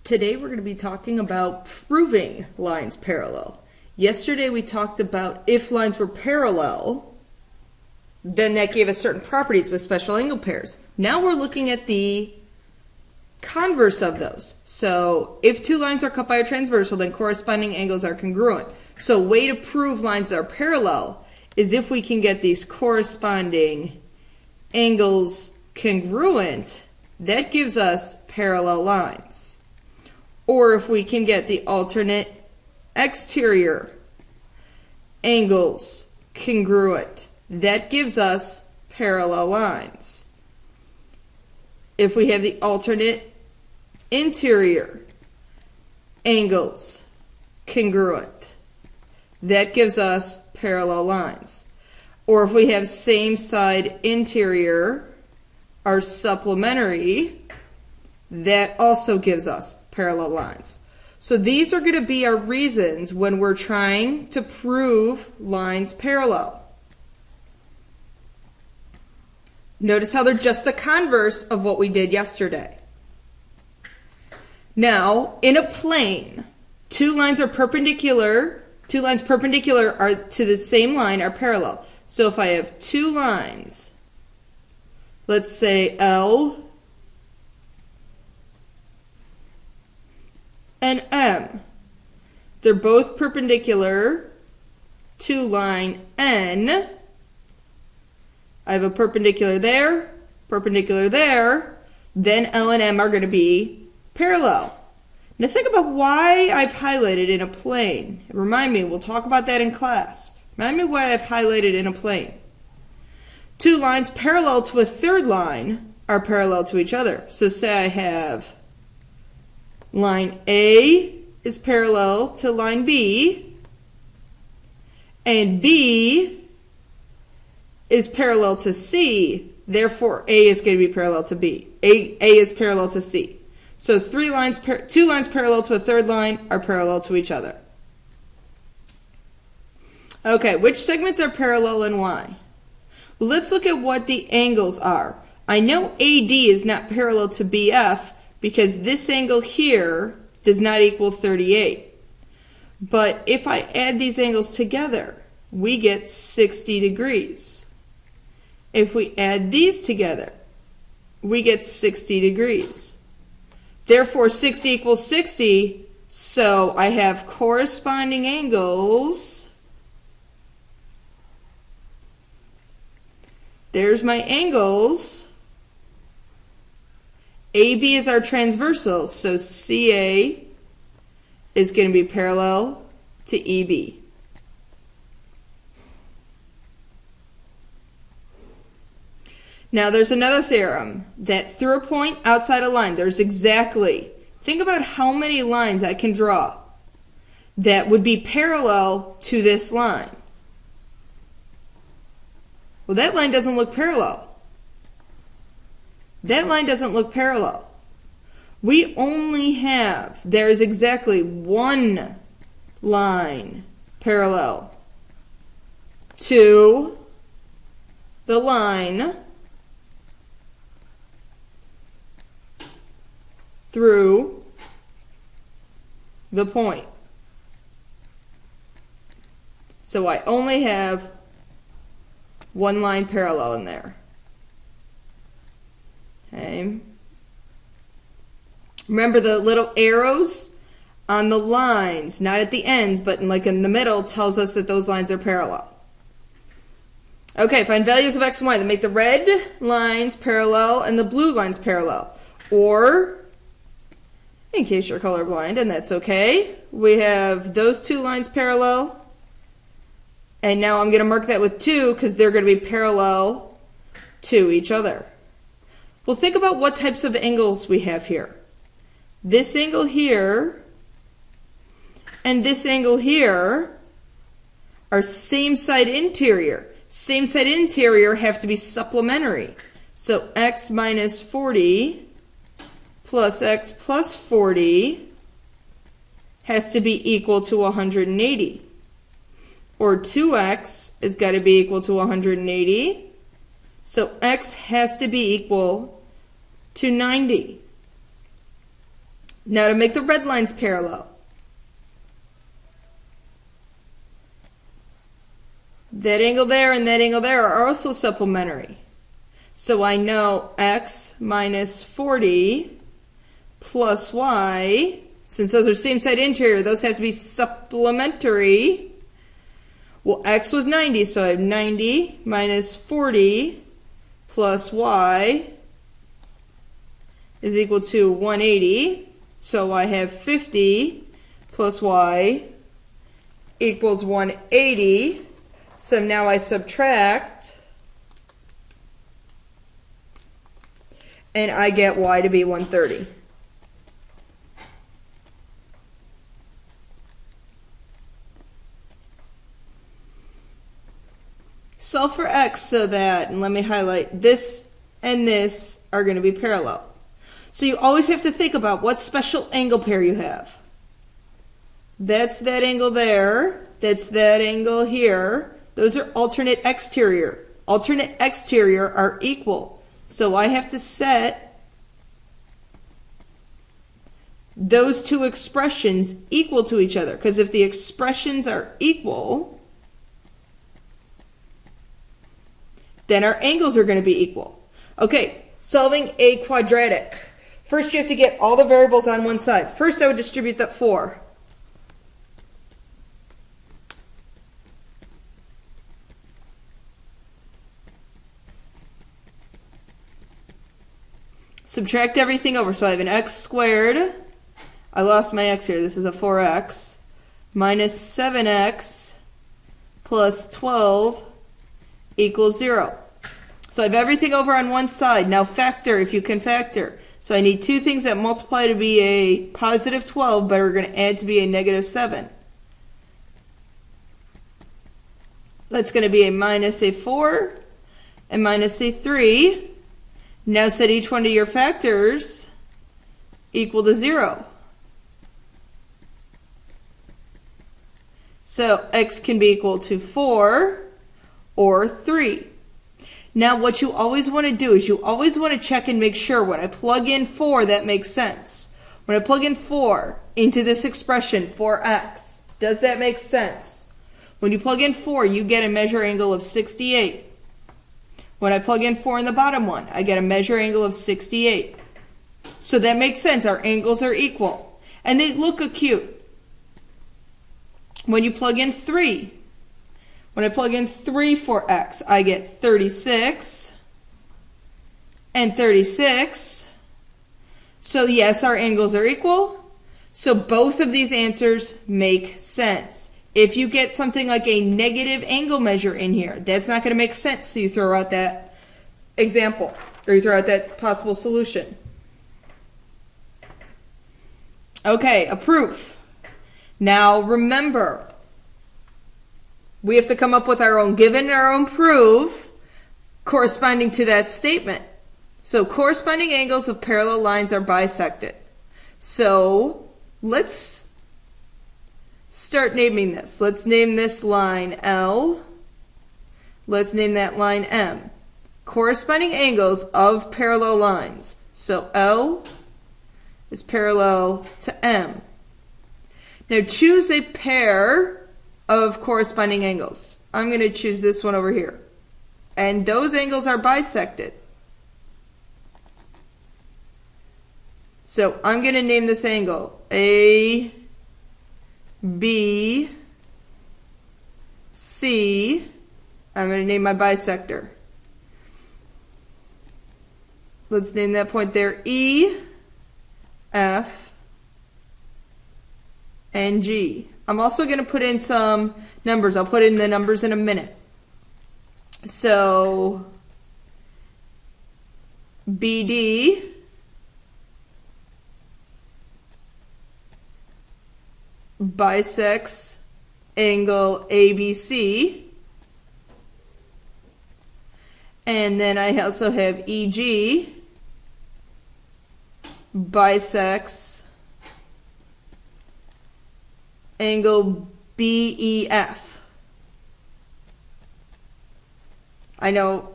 Today we're going to be talking about proving lines parallel. Yesterday we talked about if lines were parallel, then that gave us certain properties with special angle pairs. Now we're looking at the converse of those. So if two lines are cut by a transversal, then corresponding angles are congruent. So a way to prove lines are parallel is if we can get these corresponding angles congruent, that gives us parallel lines. Or if we can get the alternate exterior angles congruent, that gives us parallel lines. If we have the alternate interior angles congruent, that gives us parallel lines. Or if we have same side interior are supplementary, that also gives us parallel lines. So these are going to be our reasons when we're trying to prove lines parallel. Notice how they're just the converse of what we did yesterday. Now, in a plane, two lines perpendicular to the same line are parallel. So if I have two lines, let's say L and M, they're both perpendicular to line N. I have a perpendicular there, then L and M are going to be parallel. Now think about why I've highlighted in a plane. Remind me, we'll talk about that in class. Remind me why I've highlighted in a plane. Two lines parallel to a third line are parallel to each other. So say I have line A is parallel to line B, and B is parallel to C, therefore A is going to be parallel to B. A is parallel to C. So two lines parallel to a third line are parallel to each other. Okay, which segments are parallel and why? Well, let's look at what the angles are. I know AD is not parallel to BF because this angle here does not equal 38. But if I add these angles together, we get 60 degrees. If we add these together, we get 60 degrees. Therefore, 60 equals 60, so I have corresponding angles. There's my angles. AB is our transversal, so CA is going to be parallel to EB. Now there's another theorem that through a point outside a line, think about how many lines I can draw that would be parallel to this line. Well, that line doesn't look parallel. That line doesn't look parallel. We only have, there's exactly one line parallel to the line through the point. So I only have one line parallel in there. Okay. Remember the little arrows on the lines, not at the ends, but in the middle, tells us that those lines are parallel. Okay, find values of x and y that make the red lines parallel and the blue lines parallel. Or, in case you're colorblind, and that's okay, we have those two lines parallel, and now I'm going to mark that with 2 because they're going to be parallel to each other. Well, think about what types of angles we have here. This angle here and this angle here are same side interior. Same side interior have to be supplementary. So x minus 40 plus x plus 40 has to be equal to 180. Or 2x has got to be equal to 180. So x has to be equal to 90. Now to make the red lines parallel. That angle there and that angle there are also supplementary. So I know x minus 40 plus y, since those are same side interior, those have to be supplementary. Well, x was 90, so I have 90 minus 40 plus y is equal to 180. So I have 50 plus y equals 180. So now I subtract, and I get y to be 130. Solve for x so that, and let me highlight, this and this are going to be parallel. So you always have to think about what special angle pair you have. That's that angle there. That's that angle here. Those are alternate exterior. Alternate exterior are equal. So I have to set those two expressions equal to each other. Because if the expressions are equal, then our angles are going to be equal. Okay, solving a quadratic. First you have to get all the variables on one side. First I would distribute that 4. Subtract everything over. So I have an x squared. I lost my x here. This is a 4x. Minus 7x plus 12 equals 0. So I have everything over on one side. Now factor if you can factor. So I need two things that multiply to be a positive 12, but are going to add to be a negative 7. That's going to be a minus a 4 and minus a 3. Now set each one of your factors equal to 0. So x can be equal to 4 or 3. Now what you always want to do is you always want to check and make sure when I plug in 4 that makes sense. When I plug in 4 into this expression 4x, does that make sense? When you plug in 4 you get a measure angle of 68. When I plug in 4 in the bottom one, I get a measure angle of 68. So that makes sense. Our angles are equal. And they look acute. When you plug in 3, when I plug in 3 for x, I get 36 and 36. So yes, our angles are equal. So both of these answers make sense. If you get something like a negative angle measure in here, that's not going to make sense, so you throw out that example, or you throw out that possible solution. Okay, a proof. Now remember, we have to come up with our own given and our own proof corresponding to that statement. So corresponding angles of parallel lines are bisected. So let's start naming this. Let's name this line L. Let's name that line M. Corresponding angles of parallel lines. So L is parallel to M. Now choose a pair of corresponding angles. I'm going to choose this one over here. And those angles are bisected. So I'm going to name this angle A, B, C. I'm going to name my bisector. Let's name that point there E, F, and G. I'm also going to put in some numbers. I'll put in the numbers in a minute. So BD bisects angle ABC, and then I also have EG bisects angle BEF. I know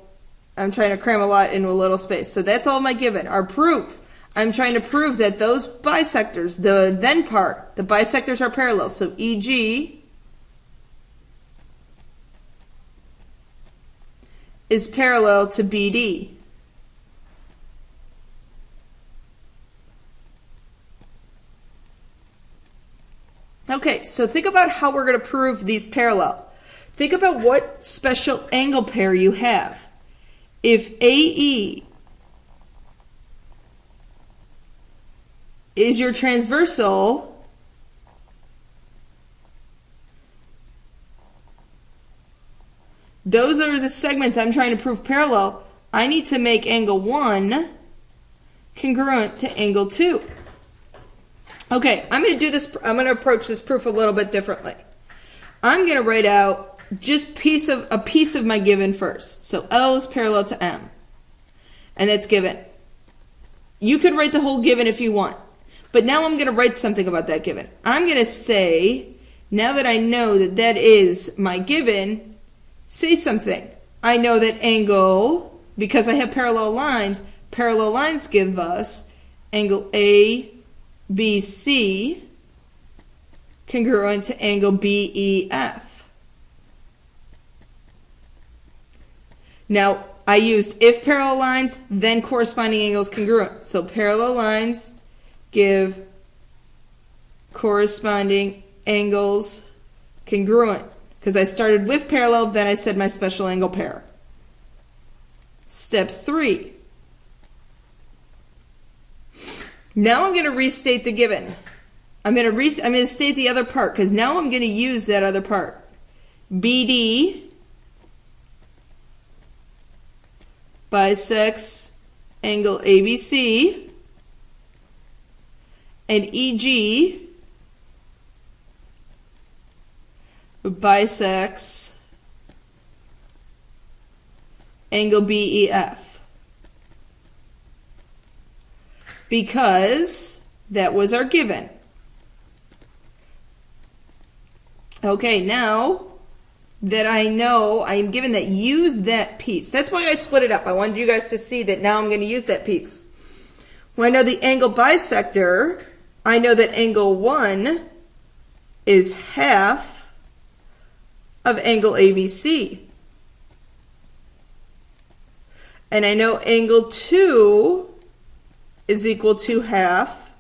I'm trying to cram a lot into a little space, so that's all my given. Our proof, I'm trying to prove that those bisectors, the then part, the bisectors are parallel. So EG is parallel to BD. Okay, so think about how we're going to prove these parallel. Think about what special angle pair you have. If AE is your transversal, those are the segments I'm trying to prove parallel. I need to make angle 1 congruent to angle 2. Okay, I'm going to do this. I'm going to approach this proof a little bit differently. I'm going to write out just a piece of my given first. So L is parallel to M, and that's given. You could write the whole given if you want, but now I'm going to write something about that given. I'm going to say, now that I know that that is my given, say something. I know that angle, because I have parallel lines give us angle ABC congruent to angle BEF. Now, I used if parallel lines, then corresponding angles congruent. So parallel lines give corresponding angles congruent. Because I started with parallel, then I said my special angle pair. Step 3. Now I'm going to restate the given. I'm going to state the other part, because now I'm going to use that other part. BD bisects angle ABC, and EG bisects angle BEF. Because that was our given. Okay, now that I know I am given that, use that piece. That's why I split it up. I wanted you guys to see that now I'm going to use that piece. When I know the angle bisector, I know that angle 1 is half of angle ABC. And I know angle 2 is equal to half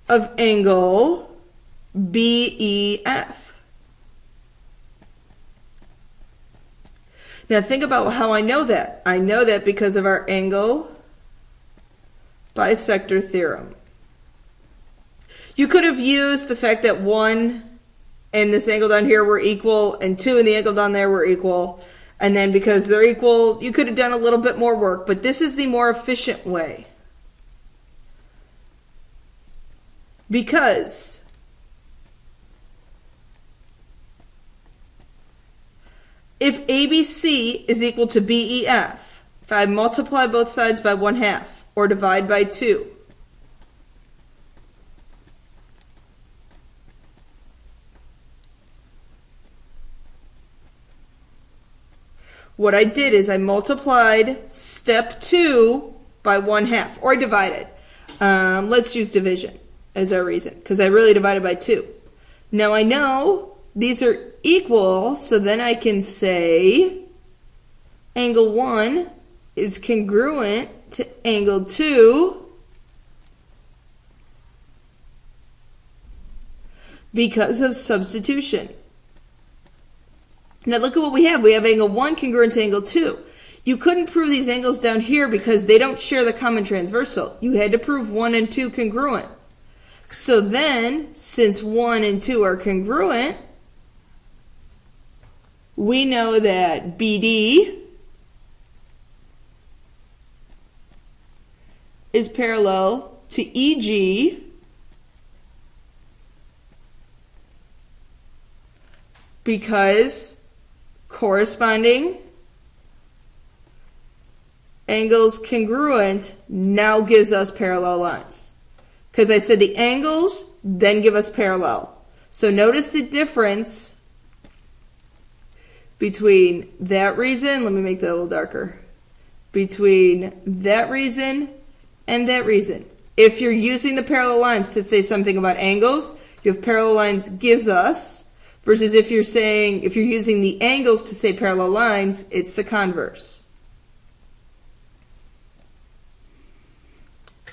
of angle BEF. Now think about how I know that. I know that because of our angle bisector theorem. You could have used the fact that 1 and this angle down here were equal, and 2 and the angle down there were equal, and then because they're equal, you could have done a little bit more work, but this is the more efficient way. Because if ABC is equal to BEF, if I multiply both sides by 1/2 or divide by 2, what I did is I multiplied step 2 by 1/2, or I divided. Let's use division as our reason, because I really divided by 2. Now I know these are equal, so then I can say angle 1 is congruent to angle 2 because of substitution. Now look at what we have. We have angle 1 congruent to angle 2. You couldn't prove these angles down here because they don't share the common transversal. You had to prove 1 and 2 congruent. So then, since 1 and 2 are congruent, we know that BD is parallel to EG because corresponding angles congruent now gives us parallel lines. Because I said the angles then give us parallel. So notice the difference between that reason, let me make that a little darker, between that reason and that reason. If you're using the parallel lines to say something about angles, you have parallel lines gives us, versus if you're using the angles to say parallel lines, it's the converse.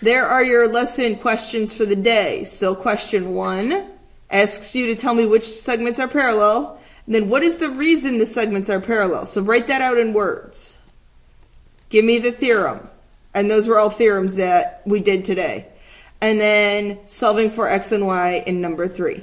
There are your lesson questions for the day. So question 1 asks you to tell me which segments are parallel, and then what is the reason the segments are parallel? So write that out in words. Give me the theorem. And those were all theorems that we did today. And then solving for x and y in number 3.